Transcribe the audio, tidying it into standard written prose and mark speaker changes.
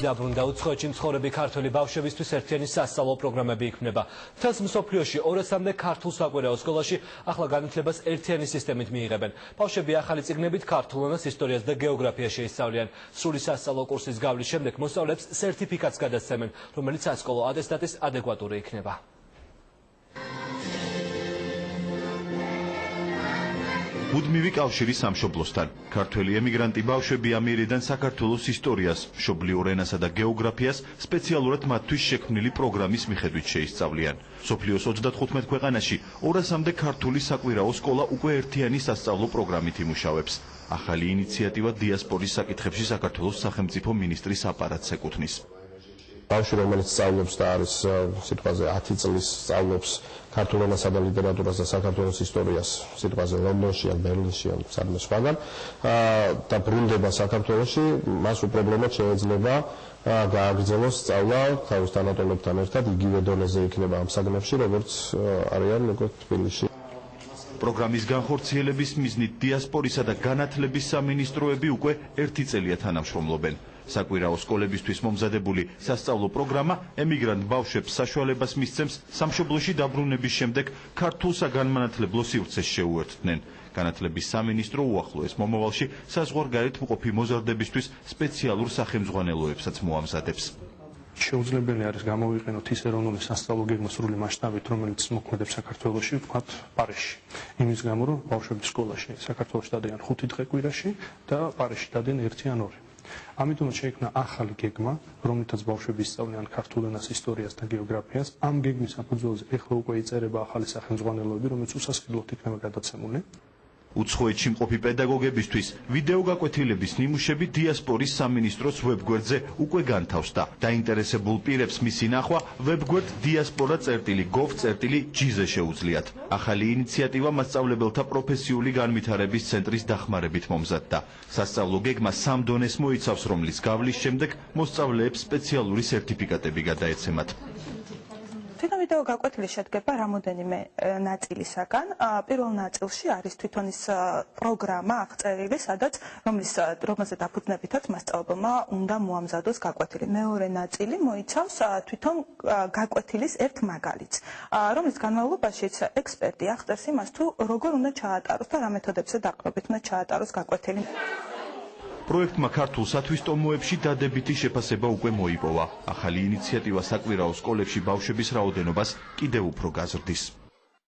Speaker 1: დაბრუნდა უცხოეთში მცხოვრები ქართველი ბავშვებისთვის ერთიანი სასწავლო პროგრამები იქმნება. მთელს მსოფლიოში 200-მდე ქართულ საკვირაო სკოლაში ახლა განათლებას ერთიანი სისტემით მიიღებენ. ბავშვები ახალი წიგნებით ქართულ ენას, ისტორიას და გეოგრაფიას შეისწავლიან. სრული სასწავლო კურსის გავლის შემდეგ მოსწავლეებს სერტიფიკატს გადასცემენ, რომელიც სასკოლო ატესტატის ადეკვატური იქნება.
Speaker 2: მუდმივი კავშირი სამშობლოსთან. ქართველი ემიგრანტი ბავშვები ამიერიდან საქართველოს ისტორიას, მშობლიურ ენასა და გეოგრაფიას სპეციალურად მათთვის შექმნილი პროგრამის მიხედვით შეისწავლიან. მსოფლიოს 35 ქვეყანაში 200-მდე ქართული საკვირაო სკოლა უკვე ერთიანი სასწავლო პროგრამით იმუშავებს. ახალი ინიციატივა დიასპორის საკითხებში საქართველოს სახელმწიფო მინისტრის აპარატს ეკუთვნის.
Speaker 3: ბავშვი, რომელიც სწავლობს და არის სიტყვაზე 10 წლის სწავლობს ქართულ ენასა და ლიტერატურას და საქართველოს ისტორიას სიტყვაზე ლონდონში ან ბერლინში ან სადმე სხვაგან და ბრუნდება საქართველოში, მას უპრობლემოდ შეიძლება გააგრძელოს სწავლა თავის თანატოლებთან ერთად იგივე დონეზე იქნება ამ საგნებში, როგორც არიან უკვე თბილისში.
Speaker 2: პროგრამის განხორციელების მიზნით დიასპორისა და განათლების სამინისტროები უკვე 1 წელია თანამშრომლობენ. საკვირაო სკოლებისთვის მომზადებული სასწავლო პროგრამა ემიგრანტ ბავშვებს საშუალებას მისცემს სამშობლოში დაბრუნების შემდეგ ქართულ საგანმანათლებლო სივრცეს შეუერთდნენ. განათლების სამინისტრო უახლოეს მომავალში საზღვარგარეთ მყოფი მოზარდებისთვის სპეციალურ სახელმძღვანელოებსაც მოამზადებს.
Speaker 4: შეუძლებელი არის გამოვიყენოთ ის ეროვნული სასწავლო გეგმა სრული მასშტაბით, რომელიც მოქმედებს საქართველოში, ვთქვათ, პარიზში. იმის გამო, რომ ბავშვები სკოლაში საქართველოში დადიან 5 დღე კვირაში და პარიზში დადიან 1 ან 2. ამიტომაც შეიქმნა ახალი გეგმა, რომლითაც ბავშვები ისწავლიან ქართულ ენას, ისტორიას და გეოგრაფიას. ამ გეგმის საფუძველზე ეხლა უკვე იწერება ახალი სახელმძღვანელოები, რომელიც უსასყიდლოდ იქნება გადაცემული.
Speaker 2: უცხოეთში მყოფი პედაგოგებისთვის ვიდეო გაკვეთილების ნიმუშები დიასპორის სამინისტროს ვებგვერდზე უკვე განთავსდა. დაინტერესებულ პირებს მისი ნახვა ვებგვერდ diaspora.gov.gz-ზე შეუძლიათ. ახალი ინიციატივა მასწავლებელთა პროფესიული განვითარების ცენტრის დახმარებით მომზადდა. სასწავლო გეგმა 3 დონეს მოიცავს, რომლის გავლის შემდეგ მოსწავლეებს სპეციალური სერტიფიკატები გადაეცემათ.
Speaker 5: ვიდეო გაკვეთილი შედგება რამოდენიმე ნაწილისაგან. პირველ ნაწილში არის თვითონ ის პროგრამა აღწერილი, რომელზე დაფუძნებითაც მასწავლებელმა უნდა მოამზადოს გაკვეთილი. მეორე ნაწილი მოიცავს თვითონ გაკვეთილის ერთ მაგალითს, რომლის განმავლობაშიც ექსპერტი აღწერს იმას, თუ როგორ უნდა ჩაატაროს და რა მეთოდებსა დაყრდნობით უნდა ჩაატაროს გაკვეთილი.
Speaker 2: პროექტმა ქართულ სათვისტომოებში დადებითი შეფასება უკვე მოიპოვა. ახალი ინიციატივა საკვირაო სკოლებში ბავშვების რაოდენობას კიდევ უფრო გაზრდის.